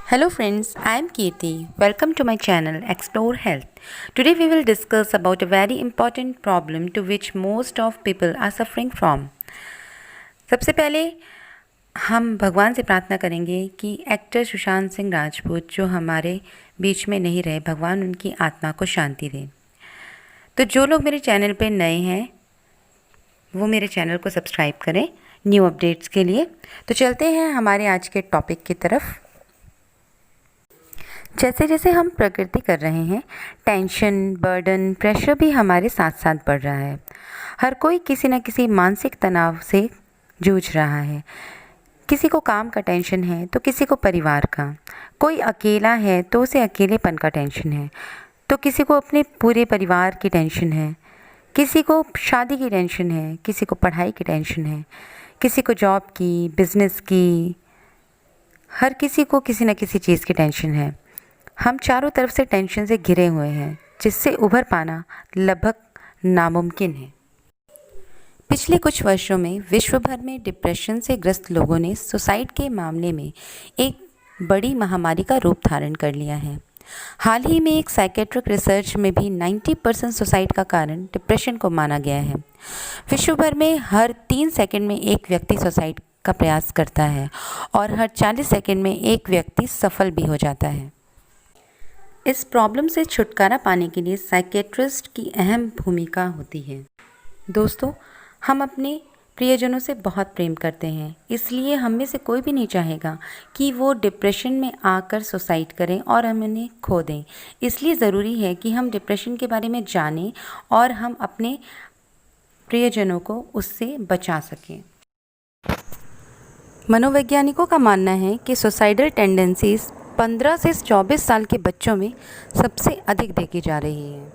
Hello friends, I am Kirti. Welcome to my channel Explore Health. Today we will discuss about a very important problem to which most of people are suffering from. सबसे पहले हम भगवान से प्रार्थना करेंगे कि actor Sushant Singh Rajput जो हमारे बीच में नहीं रहे, भगवान उनकी आत्मा को शांति दे। तो जो लोग मेरे चैनल पे नए हैं वो मेरे चैनल को सब्सक्राइब करें न्यू अपडेट्स के लिए। तो चलते हैं हमारे आज के टॉपिक की तरफ। जैसे जैसे हम प्रकृति कर रहे हैं, टेंशन, बर्डन, प्रेशर भी हमारे साथ साथ बढ़ रहा है। हर कोई किसी न किसी मानसिक तनाव से जूझ रहा है। किसी को काम का टेंशन है तो किसी को परिवार का, कोई अकेला है तो उसे अकेलेपन का टेंशन है, तो किसी को अपने पूरे परिवार की टेंशन है, किसी को शादी की टेंशन है, किसी को पढ़ाई की टेंशन है, किसी को जॉब की, बिजनेस की, हर किसी को किसी न किसी चीज़ की टेंशन है। हम चारों तरफ से टेंशन से घिरे हुए हैं जिससे उभर पाना लगभग नामुमकिन है। पिछले कुछ वर्षों में विश्व भर में डिप्रेशन से ग्रस्त लोगों ने सुसाइड के मामले में एक बड़ी महामारी का रूप धारण कर लिया है। हाल ही में एक साइकेट्रिक रिसर्च में भी 90% सुसाइड का कारण डिप्रेशन को माना गया है। विश्व भर में हर 3 सेकंड में एक व्यक्ति सुसाइड का प्रयास करता है और हर 40 सेकंड में एक व्यक्ति सफल भी हो जाता है। इस प्रॉब्लम से छुटकारा पाने के लिए साइकेट्रिस्ट की अहम भूमिका होती है। दोस्तों, हम अपने प्रियजनों से बहुत प्रेम करते हैं, इसलिए हम में से कोई भी नहीं चाहेगा कि वो डिप्रेशन में आकर सुसाइड करें और हम उन्हें खो दें। इसलिए ज़रूरी है कि हम डिप्रेशन के बारे में जानें और हम अपने प्रियजनों को उससे बचा सकें। मनोवैज्ञानिकों का मानना है कि सुसाइडल टेंडेंसीज 15 से 24 साल के बच्चों में सबसे अधिक देखी जा रही है।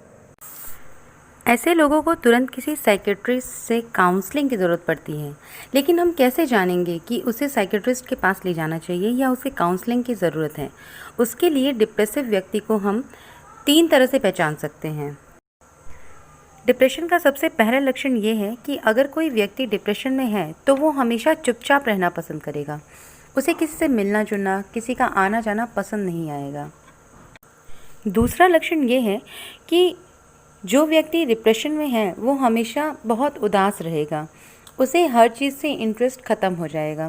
ऐसे लोगों को तुरंत किसी साइकेट्रिस्ट से काउंसलिंग की ज़रूरत पड़ती है। लेकिन हम कैसे जानेंगे कि उसे साइकेट्रिस्ट के पास ले जाना चाहिए या उसे काउंसलिंग की ज़रूरत है? उसके लिए डिप्रेसिव व्यक्ति को हम 3 तरह से पहचान सकते हैं। डिप्रेशन का सबसे पहला लक्षण ये है कि अगर कोई व्यक्ति डिप्रेशन में है तो वो हमेशा चुपचाप रहना पसंद करेगा। उसे किसी से मिलना जुलना, किसी का आना जाना पसंद नहीं आएगा। दूसरा लक्षण ये है कि जो व्यक्ति डिप्रेशन में है वो हमेशा बहुत उदास रहेगा। उसे हर चीज़ से इंटरेस्ट ख़त्म हो जाएगा।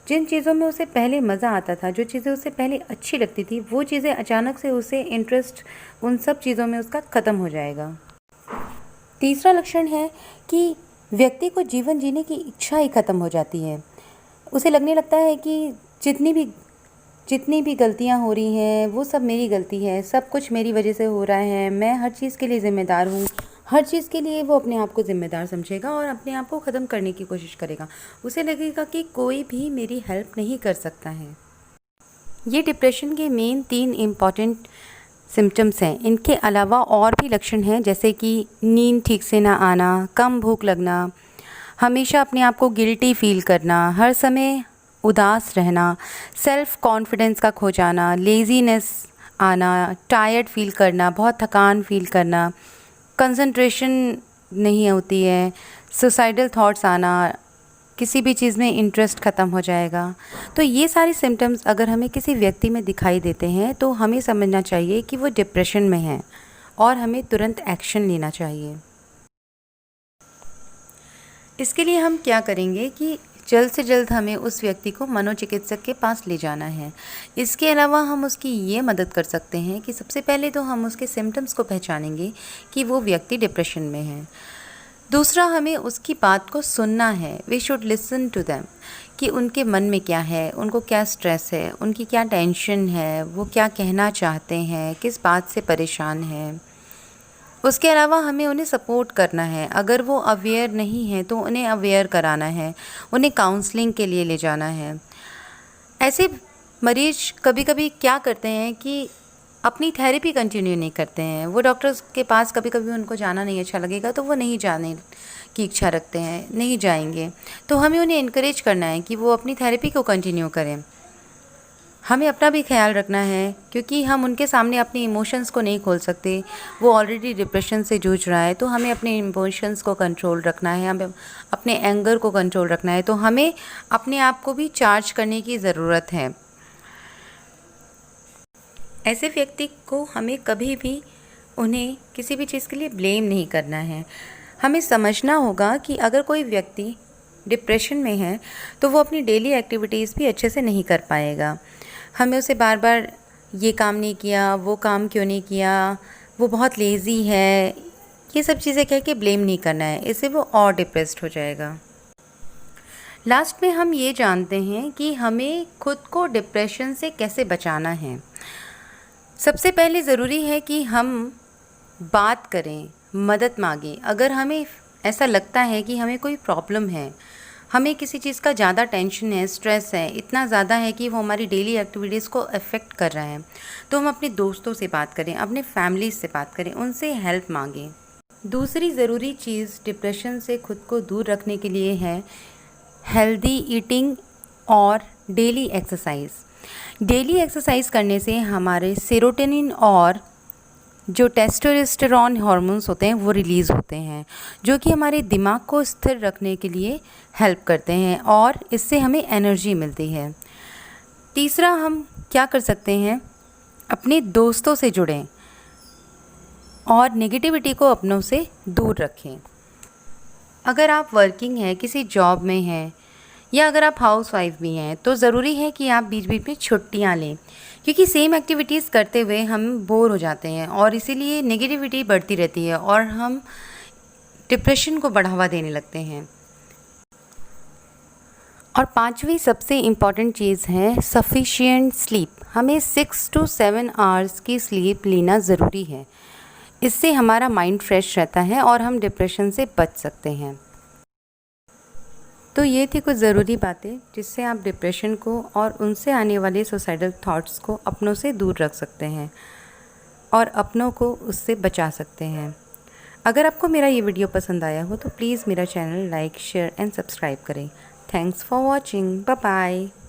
जिन चीज़ों में उसे पहले मज़ा आता था, जो चीज़ें उसे पहले अच्छी लगती थी, वो चीज़ें अचानक से उसे इंटरेस्ट उन सब चीज़ों में उसका ख़त्म हो जाएगा। तीसरा लक्षण है कि व्यक्ति को जीवन जीने की इच्छा ही ख़त्म हो जाती है। उसे लगने लगता है कि जितनी भी गलतियां हो रही हैं वो सब मेरी गलती है, सब कुछ मेरी वजह से हो रहा है, मैं हर चीज़ के लिए ज़िम्मेदार हूँ। हर चीज़ के लिए वो अपने आप को ज़िम्मेदार समझेगा और अपने आप को ख़त्म करने की कोशिश करेगा। उसे लगेगा कि कोई भी मेरी हेल्प नहीं कर सकता है। ये डिप्रेशन के मेन 3 इम्पॉर्टेंट सिम्टम्स हैं। इनके अलावा और भी लक्षण हैं, जैसे कि नींद ठीक से ना आना, कम भूख लगना, हमेशा अपने आप को गिल्टी फील करना, हर समय उदास रहना, सेल्फ कॉन्फिडेंस का खो जाना, लेज़ीनेस आना, टायर्ड फील करना, बहुत थकान फील करना, कंसंट्रेशन नहीं होती है, सुसाइडल थॉट्स आना, किसी भी चीज़ में इंटरेस्ट ख़त्म हो जाएगा। तो ये सारी सिम्टम्स अगर हमें किसी व्यक्ति में दिखाई देते हैं तो हमें समझना चाहिए कि वो डिप्रेशन में है और हमें तुरंत एक्शन लेना चाहिए। इसके लिए हम क्या करेंगे कि जल्द से जल्द हमें उस व्यक्ति को मनोचिकित्सक के पास ले जाना है। इसके अलावा हम उसकी ये मदद कर सकते हैं कि सबसे पहले तो हम उसके सिम्टम्स को पहचानेंगे कि वो व्यक्ति डिप्रेशन में है। दूसरा, हमें उसकी बात को सुनना है। We should listen to them कि उनके मन में क्या है, उनको क्या स्ट्रेस है, उनकी क्या टेंशन है, वो क्या कहना चाहते हैं, किस बात से परेशान है। उसके अलावा हमें उन्हें सपोर्ट करना है। अगर वो अवेयर नहीं है तो उन्हें अवेयर कराना है, उन्हें काउंसलिंग के लिए ले जाना है। ऐसे मरीज़ कभी कभी क्या करते हैं कि अपनी थेरेपी कंटिन्यू नहीं करते हैं। वो डॉक्टर्स के पास कभी कभी उनको जाना नहीं अच्छा लगेगा तो वो नहीं जाने की इच्छा रखते हैं, नहीं जाएंगे। तो हमें उन्हें इनकरेज करना है कि वो अपनी थेरेपी को कंटिन्यू करें। हमें अपना भी ख्याल रखना है क्योंकि हम उनके सामने अपने इमोशंस को नहीं खोल सकते। वो ऑलरेडी डिप्रेशन से जूझ रहा है, तो हमें अपने इमोशंस को कंट्रोल रखना है, हमें अपने एंगर को कंट्रोल रखना है। तो हमें अपने आप को भी चार्ज करने की ज़रूरत है। ऐसे व्यक्ति को हमें कभी भी उन्हें किसी भी चीज़ के लिए ब्लेम नहीं करना है। हमें समझना होगा कि अगर कोई व्यक्ति डिप्रेशन में है तो वो अपनी डेली एक्टिविटीज़ भी अच्छे से नहीं कर पाएगा। हमें उसे बार बार ये काम नहीं किया, वो काम क्यों नहीं किया, वो बहुत लेज़ी है, ये सब चीज़ें कह के ब्लेम नहीं करना है, इससे वो और डिप्रेस्ड हो जाएगा। लास्ट में हम ये जानते हैं कि हमें खुद को डिप्रेशन से कैसे बचाना है। सबसे पहले ज़रूरी है कि हम बात करें, मदद मांगें। अगर हमें ऐसा लगता है कि हमें कोई प्रॉब्लम है, हमें किसी चीज़ का ज़्यादा टेंशन है, स्ट्रेस है, इतना ज़्यादा है कि वो हमारी डेली एक्टिविटीज़ को अफेक्ट कर रहा है, तो हम अपने दोस्तों से बात करें, अपने फैमिली से बात करें, उनसे हेल्प मांगें। दूसरी ज़रूरी चीज़ डिप्रेशन से खुद को दूर रखने के लिए है हेल्दी ईटिंग और डेली एक्सरसाइज। डेली एक्सरसाइज करने से हमारे सेरोटोनिन और जो टेस्टोस्टेरोन हार्मोन्स होते हैं वो रिलीज़ होते हैं, जो कि हमारे दिमाग को स्थिर रखने के लिए हेल्प करते हैं और इससे हमें एनर्जी मिलती है। तीसरा हम क्या कर सकते हैं, अपने दोस्तों से जुड़ें और नेगेटिविटी को अपनों से दूर रखें। अगर आप वर्किंग हैं, किसी जॉब में हैं या अगर आप हाउस वाइफ भी हैं तो ज़रूरी है कि आप बीच बीच में छुट्टियां लें, क्योंकि सेम एक्टिविटीज़ करते हुए हम बोर हो जाते हैं और इसीलिए नेगेटिविटी बढ़ती रहती है और हम डिप्रेशन को बढ़ावा देने लगते हैं। और पांचवी सबसे इम्पॉर्टेंट चीज़ है सफिशिएंट स्लीप। हमें 6 to 7 आवर्स की स्लीप लेना ज़रूरी है। इससे हमारा माइंड फ्रेश रहता है और हम डिप्रेशन से बच सकते हैं। तो ये थी कुछ ज़रूरी बातें जिससे आप डिप्रेशन को और उनसे आने वाले सुसाइडल थॉट्स को अपनों से दूर रख सकते हैं और अपनों को उससे बचा सकते हैं। अगर आपको मेरा ये वीडियो पसंद आया हो तो प्लीज़ मेरा channel like, share and subscribe करें। Thanks for watching. Bye bye.